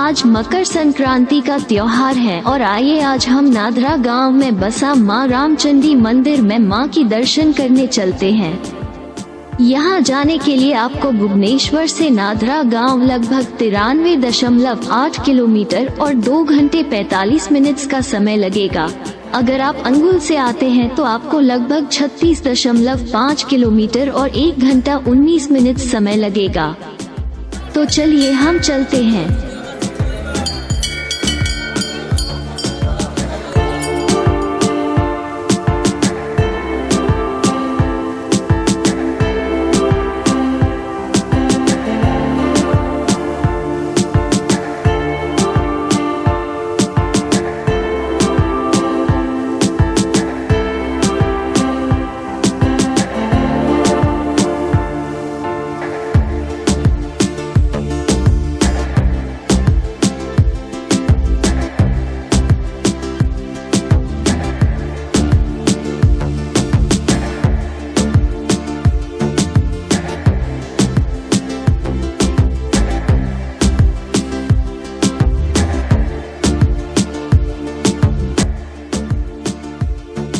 आज मकर संक्रांति का त्योहार है और आइए आज हम नादरा गांव में बसा मां रामचंडी मंदिर में मां की दर्शन करने चलते हैं। यहां जाने के लिए आपको भुवनेश्वर से नादरा गांव लगभग 93.8 किलोमीटर और 2 घंटे 45 मिनट का समय लगेगा। अगर आप अंगुल से आते हैं तो आपको लगभग 36.5 किलोमीटर और 1 घंटा 19 मिनट समय लगेगा। तो चलिए हम चलते हैं।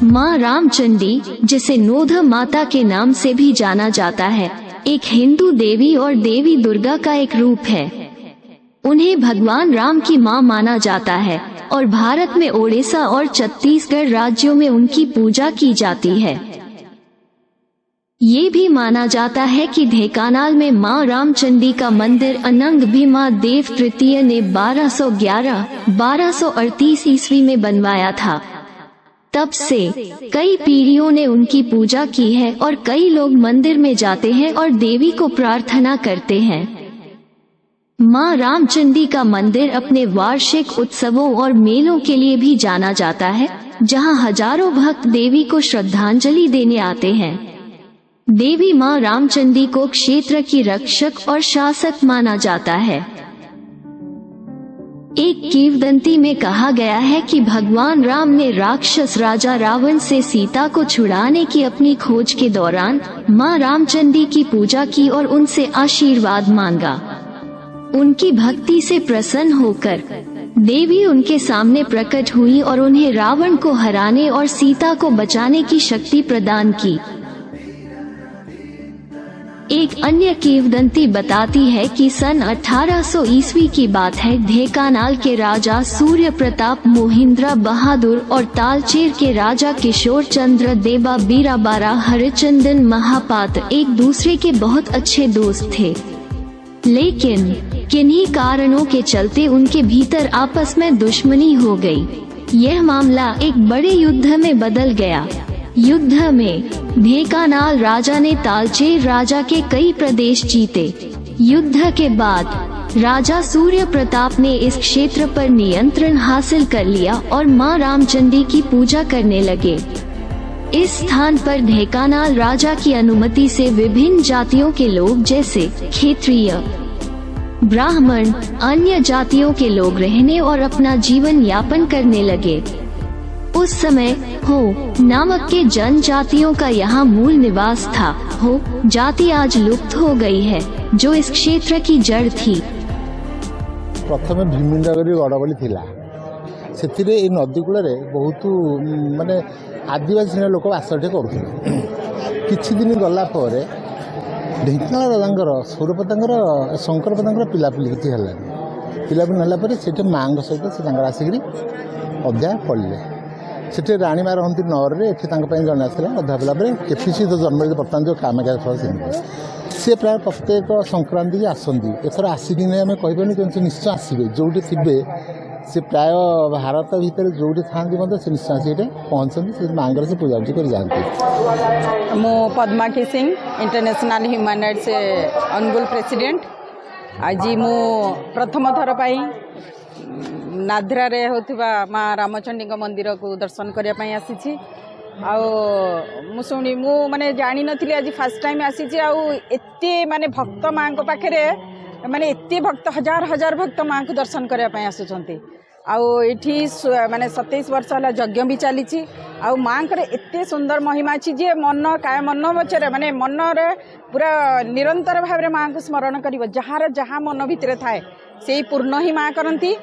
मां रामचंडी, जिसे नोध माता के नाम से भी जाना जाता है, एक हिंदू देवी और देवी दुर्गा का एक रूप है। उन्हें भगवान राम की मां माना जाता है और भारत में ओडिशा और छत्तीसगढ़ राज्यों में उनकी पूजा की जाती है। ये भी माना जाता है कि ढेंकानाल में मां रामचंडी का मंदिर अनंग भीमा देव तृतीय ने 1238 ईस्वी में बनवाया था। तब से कई पीढ़ियों ने उनकी पूजा की है और कई लोग मंदिर में जाते हैं और देवी को प्रार्थना करते हैं। मां रामचंडी का मंदिर अपने वार्षिक उत्सवों और मेलों के लिए भी जाना जाता है, जहां हजारों भक्त देवी को श्रद्धांजलि देने आते हैं। देवी मां रामचंडी को क्षेत्र की रक्षक और शासक माना जाता है। एक किंवदंती में कहा गया है कि भगवान राम ने राक्षस राजा रावण से सीता को छुड़ाने की अपनी खोज के दौरान मां रामचंडी की पूजा की और उनसे आशीर्वाद मांगा। उनकी भक्ति से प्रसन्न होकर देवी उनके सामने प्रकट हुई और उन्हें रावण को हराने और सीता को बचाने की शक्ति प्रदान की। एक अन्य किंवदंती बताती है कि सन 1800 ईस्वी की बात है। ढेंकानाल के राजा सूर्य प्रताप मोहिंद्रा बहादुर और तालचेर के राजा किशोर चंद्र देवा बीराबारा हरिचंदन महापात्र एक दूसरे के बहुत अच्छे दोस्त थे, लेकिन किन्हीं कारणों के चलते उनके भीतर आपस में दुश्मनी हो गई। यह मामला एक बड़े युद्ध में बदल गया। युद्ध में ढेंकानाल राजा ने तालचेर राजा के कई प्रदेश जीते। युद्ध के बाद राजा सूर्य प्रताप ने इस क्षेत्र पर नियंत्रण हासिल कर लिया और मां रामचंडी की पूजा करने लगे। इस स्थान पर ढेंकानाल राजा की अनुमति से विभिन्न जातियों के लोग जैसे क्षेत्रीय, ब्राह्मण, अन्य जातियों के लोग रहने और अपना जीवन यापन करने लगे। उस समय हो नामक के जनजातियों का यहाँ मूल निवास था। हो जाति आज लुप्त हो गई है, जो इस क्षेत्र की जड़ थी। प्रथम भीमुंडागरी गड़बड़ी थिला सेथिरे ए नदी कूल बहुत माने आदिवासी श्रेणी लोक बासटे करुଥିଲେ। किछि दिन गला परे ढेंकानाल राजांकर सौरपदांकर शंकरपदांकर पिलापिली किछि हेलानी। पिलापिली होला परे सेठी मांग सहित से तांकर आसिकरी अध्याय पढ़ले। सेठी राणी माँ रहती नौर एठी जन आसला अधा पड़ा केपीसी तो जन्म बर्तमान जो कामाख्या सी प्राय प्रत्येक संक्रांति की आसती एथर आसिक आम कहीपर कि निश्चय आसवे जो थे सी प्राय भारत भितर जो था से निश्चय आसिक पहुँचती मांगर से पूजापूजी कर जाती। मो Padmakshi Singh international human rights Angul president. आज मु प्रथम थर नादरा रे होथिबा मां रामचंडी मंदिर को दर्शन करने आसी। शुणी मु माने जानी नथिली आज फर्स्ट टाइम आसी। एते माने भक्त मां को पाखरे माने एते भक्त हजार हजार भक्त मां को दर्शन करने आसुचंती। आठी माने 27 वर्ष है यज्ञ भी चली आउ माँ एते सुंदर महिमा अच्छी जी मन काय मन बचरे माने मन रे पूरा निरंतर भाव माँ को स्मरण कर जार जहाँ मन भितर थाए से पूर्ण ही माँ करती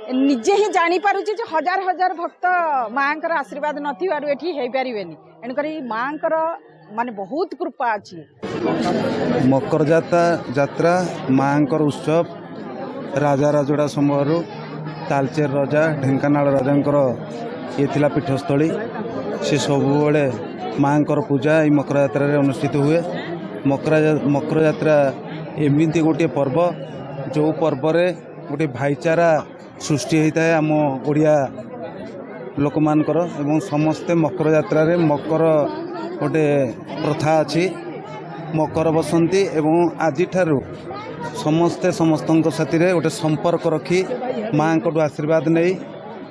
निजे ही जानी पारुची जे हजार हजार भक्त माँ आशीर्वाद नथी हे पारिबेनी एणुकर माँ माने बहुत कृपा अच्छी। मकर जात्रा माँ उत्सव राजा राजोड़ा समूह तालचेर राजा ढेंकानाल राजा ये थिला पीठस्थली से सबुबले माँ पूजा ये मकर जात्रा अनुष्ठित हुए। मकर जात्रा एमती गोटे पर्व जो पर्व गोटे भाईचारा सृष्टि होता है आम ओडिया लोक मानकर एवं समस्ते मकर जात्रा रे मकर गोटे प्रथा अच्छी मकर बसंती एवं आज ठारू समस्ते समस्तंक साथी रे गोटे संपर्क रखी माँ को आशीर्वाद नहीं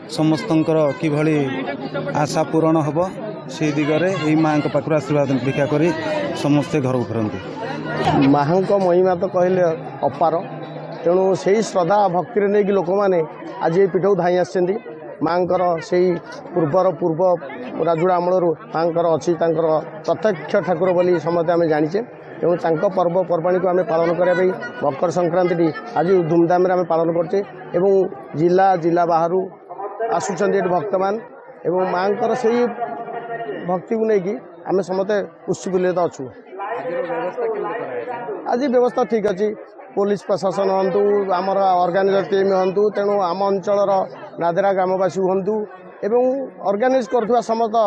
समस्तंकर किभली आशा पूरण हम से दिगरे यही माँ पाखु आशीर्वाद भिक्षा करी समस्ते घर को फेरती। माँ महिमा तो कहले अपार तेणु से श्रद्धा भक्ति नहीं कि लोक मैंने आज ये पीठ धाई आस माँ से पूर्वर पूर्व राजुड़ा अमलू माँ अच्छी प्रत्यक्ष ठाकुर बोली समस्ते आम जाचे तेणु पर्वपर्वाणी को आम पालन करने मकर संक्रांति आज धूमधाम आम पालन करचे जिला बाहर आसुच्च भक्त मान एवं माँ से भक्ति को लेकिन आम समस्ते उत्सुक अच्छु। आज व्यवस्था ठीक अच्छी पुलिस प्रशासन हूँ आमर ऑर्गेनाइजर टीम हूँ तेणु आम अंचल नादेरा ग्रामवासी हूँ एवं ऑर्गेनाइज कर समस्त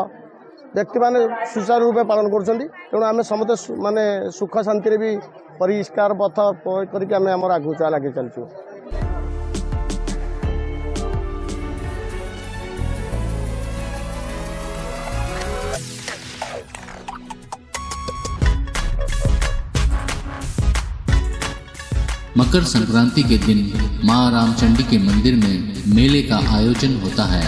व्यक्ति माने सुचारू रूपे पालन करूँ आम समस्त माने सुख शांति भी परिष्कार पथ करके आम आम आगू लगे चलचु। मकर संक्रांति के दिन मां रामचंडी के मंदिर में मेले का आयोजन होता है।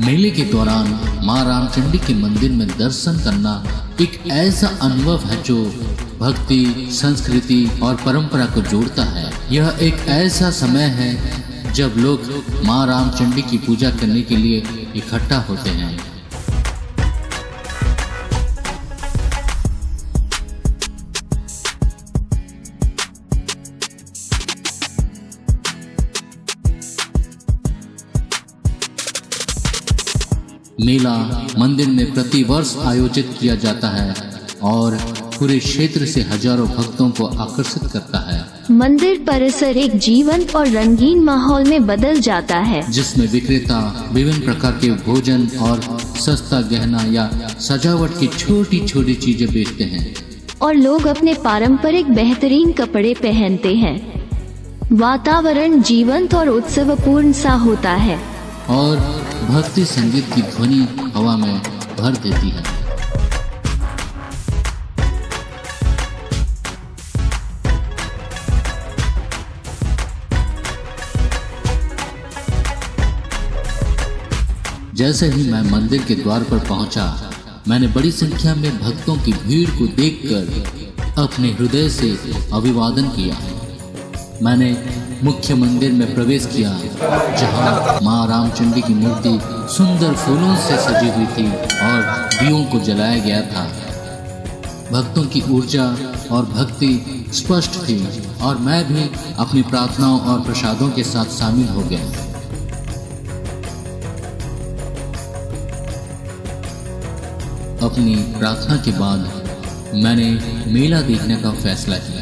मेले के दौरान मां रामचंडी के मंदिर में दर्शन करना एक ऐसा अनुभव है जो भक्ति, संस्कृति और परंपरा को जोड़ता है। यह एक ऐसा समय है जब लोग मां रामचंडी की पूजा करने के लिए इकट्ठा होते हैं। मेला मंदिर में प्रतिवर्ष आयोजित किया जाता है और पूरे क्षेत्र से हजारों भक्तों को आकर्षित करता है। मंदिर परिसर एक जीवंत और रंगीन माहौल में बदल जाता है, जिसमें विक्रेता विभिन्न प्रकार के भोजन और सस्ता गहना या सजावट की छोटी छोटी चीजें बेचते हैं और लोग अपने पारंपरिक बेहतरीन कपड़े पहनते हैं। वातावरण जीवंत और उत्सवपूर्ण सा होता है और भक्ति संगीत की ध्वनि हवा में भर देती है। जैसे ही मैं मंदिर के द्वार पर पहुंचा, मैंने बड़ी संख्या में भक्तों की भीड़ को देखकर अपने हृदय से अभिवादन किया। मैंने मुख्य मंदिर में प्रवेश किया, जहां मां रामचंडी की मूर्ति सुंदर फूलों से सजी हुई थी और दीयों को जलाया गया था। भक्तों की ऊर्जा और भक्ति स्पष्ट थी और मैं भी अपनी प्रार्थनाओं और प्रसादों के साथ शामिल हो गया। अपनी प्रार्थना के बाद मैंने मेला देखने का फैसला किया।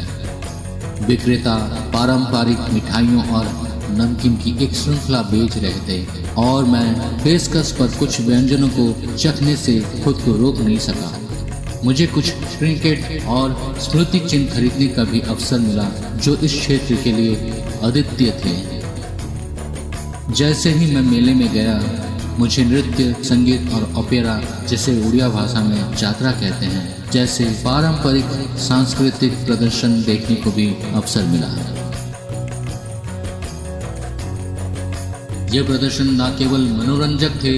विक्रेता पारंपरिक मिठाइयों और नमकीन की एक श्रृंखला बेच रहे थे और मैं पेशकश पर कुछ व्यंजनों को चखने से खुद को रोक नहीं सका। मुझे कुछ ट्रिंकेट और स्मृति चिन्ह खरीदने का भी अवसर मिला, जो इस क्षेत्र के लिए अद्वितीय थे। जैसे ही मैं मेले में गया, मुझे नृत्य, संगीत और ओपेरा, जिसे उड़िया भाषा में जात्रा कहते हैं, जैसे पारंपरिक सांस्कृतिक प्रदर्शन देखने को भी अवसर मिला। ये प्रदर्शन न केवल मनोरंजक थे,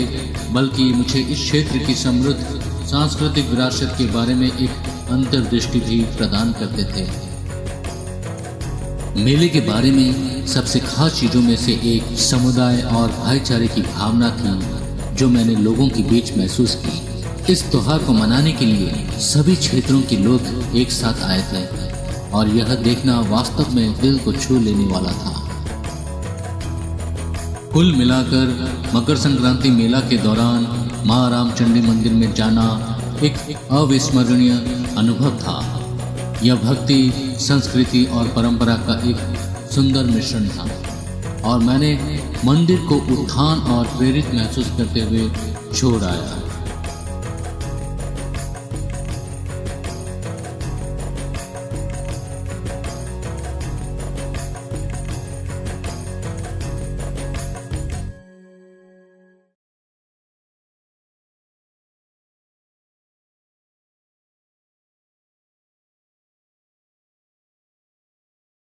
बल्कि मुझे इस क्षेत्र की समृद्ध सांस्कृतिक विरासत के बारे में एक अंतर्दृष्टि भी प्रदान करते थे। मेले के बारे में सबसे खास चीजों में से एक समुदाय और भाईचारे की भावना थी जो मैंने लोगों के बीच महसूस की। इस त्योहार को मनाने के लिए सभी क्षेत्रों के लोग एक साथ आए थे और यह देखना वास्तव में दिल को छू लेने वाला था। कुल मिलाकर मकर संक्रांति मेला के दौरान मां रामचंडी मंदिर में जाना एक अविस्मरणीय अनुभव था। यह भक्ति, संस्कृति और परंपरा का एक सुंदर मिश्रण था और मैंने मंदिर को उत्थान और प्रेरित महसूस करते हुए छोड़ आया।